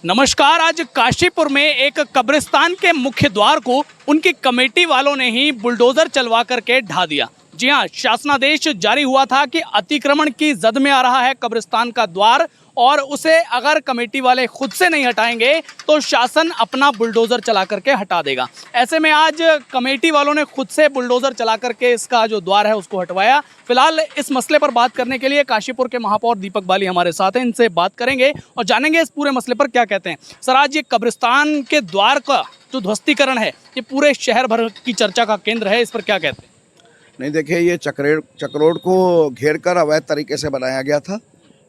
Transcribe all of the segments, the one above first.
नमस्कार। आज काशीपुर में एक कब्रिस्तान के मुख्य द्वार को उनकी कमेटी वालों ने ही बुलडोजर चलवा करके ढा दिया। जी हां, शासनादेश जारी हुआ था कि अतिक्रमण की जद में आ रहा है कब्रिस्तान का द्वार और उसे अगर कमेटी वाले खुद से नहीं हटाएंगे तो शासन अपना बुलडोजर चला करके हटा देगा। ऐसे में आज कमेटी वालों ने खुद से बुलडोजर चला करके इसका जो द्वार है उसको हटवाया। फिलहाल इस मसले पर बात करने के लिए काशीपुर के महापौर दीपक बाली हमारे साथ हैं, इनसे बात करेंगे और जानेंगे इस पूरे मसले पर क्या कहते हैं। सर, आज ये कब्रिस्तान के द्वार का जो ध्वस्तीकरण है ये पूरे शहर भर की चर्चा का केंद्र है, इस पर क्या कहते हैं? नहीं, देखिए, ये चक्रोड को घेर कर अवैध तरीके से बनाया गया था।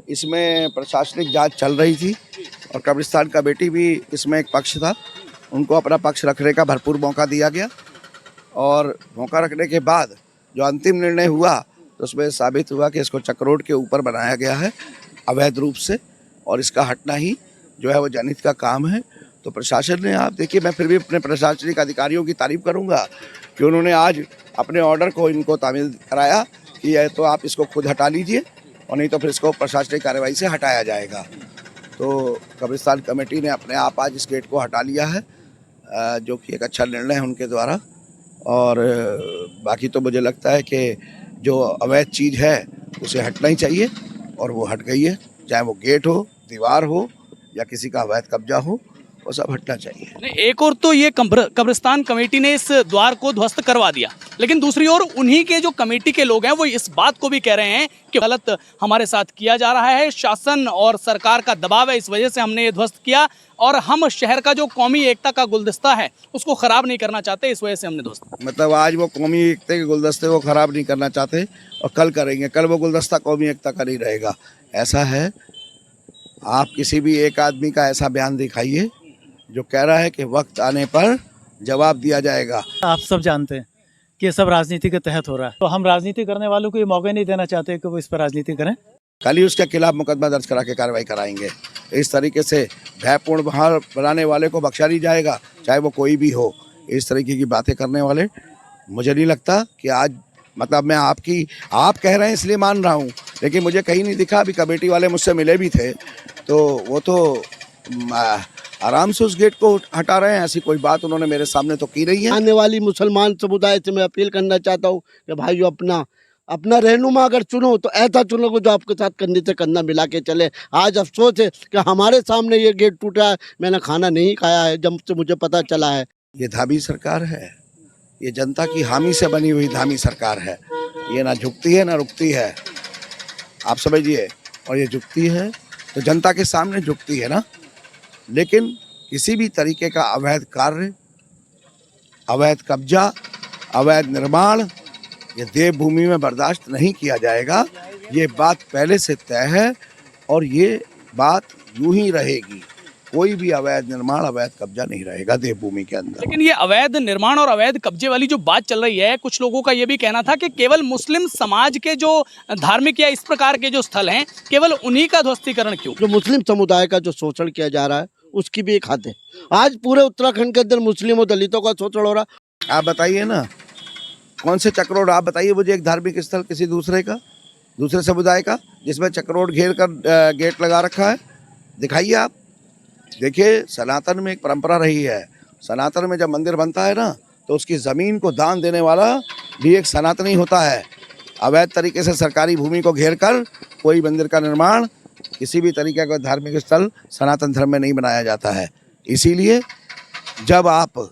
इसमें प्रशासनिक जांच चल रही थी और कब्रिस्तान कमेटी भी इसमें एक पक्ष था। उनको अपना पक्ष रखने का भरपूर मौका दिया गया और मौका रखने के बाद जो अंतिम निर्णय हुआ तो उसमें साबित हुआ कि इसको चक्रोड के ऊपर बनाया गया है अवैध रूप से और इसका हटना ही जो है वो जनहित का काम है। तो प्रशासन ने, आप देखिए, मैं फिर भी अपने प्रशासनिक अधिकारियों की तारीफ करूंगा कि उन्होंने आज अपने ऑर्डर को इनको तामील कराया कि या तो आप इसको खुद हटा लीजिए और नहीं तो फिर इसको प्रशासनिक कार्रवाई से हटाया जाएगा। तो कब्रिस्तान कमेटी ने अपने आप आज इस गेट को हटा लिया है, जो कि एक अच्छा निर्णय है उनके द्वारा। और बाकी तो मुझे लगता है कि जो अवैध चीज़ है उसे हटना ही चाहिए और वो हट गई है, चाहे वो गेट हो, दीवार हो या किसी का अवैध कब्जा हो, वो सब हटना चाहिए। नहीं, एक और तो ये कब्रिस्तान कमेटी ने इस द्वार को ध्वस्त करवा दिया, लेकिन दूसरी ओर उन्हीं के जो कमेटी के लोग हैं वो इस बात को भी कह रहे हैं कि गलत हमारे साथ किया जा रहा है, शासन और सरकार का दबाव है, इस वजह से हमने ये ध्वस्त किया और हम शहर का जो कौमी एकता का गुलदस्ता है उसको खराब नहीं करना चाहते, इस वजह से हमने ध्वस्त। मतलब आज वो कौमी एकता के गुलदस्ते को खराब नहीं करना चाहते और कल करेंगे। कल वो गुलदस्ता कौमी एकता का नहीं रहेगा। ऐसा है, आप किसी भी एक आदमी का ऐसा बयान दिखाइए जो कह रहा है कि वक्त आने पर जवाब दिया जाएगा। आप सब जानते हैं कि ये सब राजनीति के तहत हो रहा है, तो हम राजनीति करने वालों को ये मौका नहीं देना चाहते कि वो इस पर राजनीति करें। कल ही उसके खिलाफ मुकदमा दर्ज करा के कार्रवाई कराएंगे। इस तरीके से भयपूर्ण माहौल बनाने वाले को बख्शा नहीं जाएगा, चाहे वो कोई भी हो। इस तरीके की बातें करने वाले, मुझे नहीं लगता कि आज, मतलब मैं आप कह रहे हैं इसलिए मान रहा हूँ, लेकिन मुझे कहीं नहीं दिखा। अभी कमेटी वाले मुझसे मिले भी थे तो वो तो आराम से उस गेट को हटा रहे हैं। ऐसी कोई बात उन्होंने मेरे सामने तो की नहीं है। आने वाली मुसलमान समुदाय से मैं अपील करना चाहता हूँ कि भाइयों, अपना रहनुमा अगर चुनो तो ऐसा चुनो जो आपके साथ कंधे से कंधा मिला के चले। आज अफसोस है कि हमारे सामने ये गेट टूटा है, मैंने खाना नहीं खाया है जब से मुझे पता चला है। ये धामी सरकार है, ये जनता की हामी से बनी हुई धामी सरकार है। ये ना झुकती है ना रुकती है, आप समझिए। और ये झुकती है तो जनता के सामने झुकती है ना, लेकिन किसी भी तरीके का अवैध कार्य, अवैध कब्जा, अवैध निर्माण ये देवभूमि में बर्दाश्त नहीं किया जाएगा। ये बात पहले से तय है और ये बात यूं ही रहेगी। कोई भी अवैध निर्माण, अवैध कब्जा नहीं रहेगा देवभूमि के अंदर। लेकिन ये अवैध निर्माण और अवैध कब्जे वाली जो बात चल रही है, कुछ लोगों का ये भी कहना था कि केवल मुस्लिम समाज के जो धार्मिक या इस प्रकार के जो स्थल हैं, केवल उन्हीं का ध्वस्तीकरण क्यों? जो मुस्लिम समुदाय का जो शोषण किया जा रहा है उसकी भी एक हद है। आज पूरे उत्तराखंड के अंदर मुस्लिम और दलितों का शोषण हो रहा है। आप बताइए ना, कौन से चक्रोड, आप बताइए मुझे एक धार्मिक स्थल किसी दूसरे समुदाय का जिसमें चक्रोड घेर कर गेट लगा रखा है, दिखाइए आप। देखिए, सनातन में एक परंपरा रही है। सनातन में जब मंदिर बनता है ना तो उसकी ज़मीन को दान देने वाला भी एक सनातनी होता है। अवैध तरीके से सरकारी भूमि को घेर कर कोई मंदिर का निर्माण, किसी भी तरीके का धार्मिक स्थल सनातन धर्म में नहीं बनाया जाता है। इसीलिए जब आप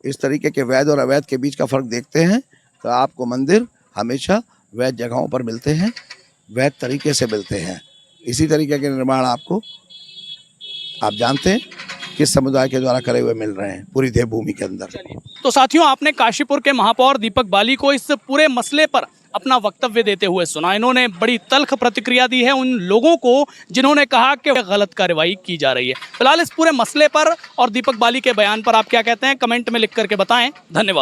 इस तरीके के वैध और अवैध के बीच का फ़र्क देखते हैं तो आपको मंदिर हमेशा वैध जगहों पर मिलते हैं, वैध तरीके से मिलते हैं। इसी तरीके के निर्माण आपको, आप जानते हैं, किस समुदाय के द्वारा करे हुए मिल रहे हैं पूरी देवभूमि के अंदर। तो साथियों, आपने काशीपुर के महापौर दीपक बाली को इस पूरे मसले पर अपना वक्तव्य देते हुए सुना। इन्होंने बड़ी तल्ख प्रतिक्रिया दी है उन लोगों को जिन्होंने कहा कि गलत कार्रवाई की जा रही है। फिलहाल इस पूरे मसले पर और दीपक बाली के बयान पर आप क्या कहते हैं, कमेंट में लिख करके बताएं। धन्यवाद।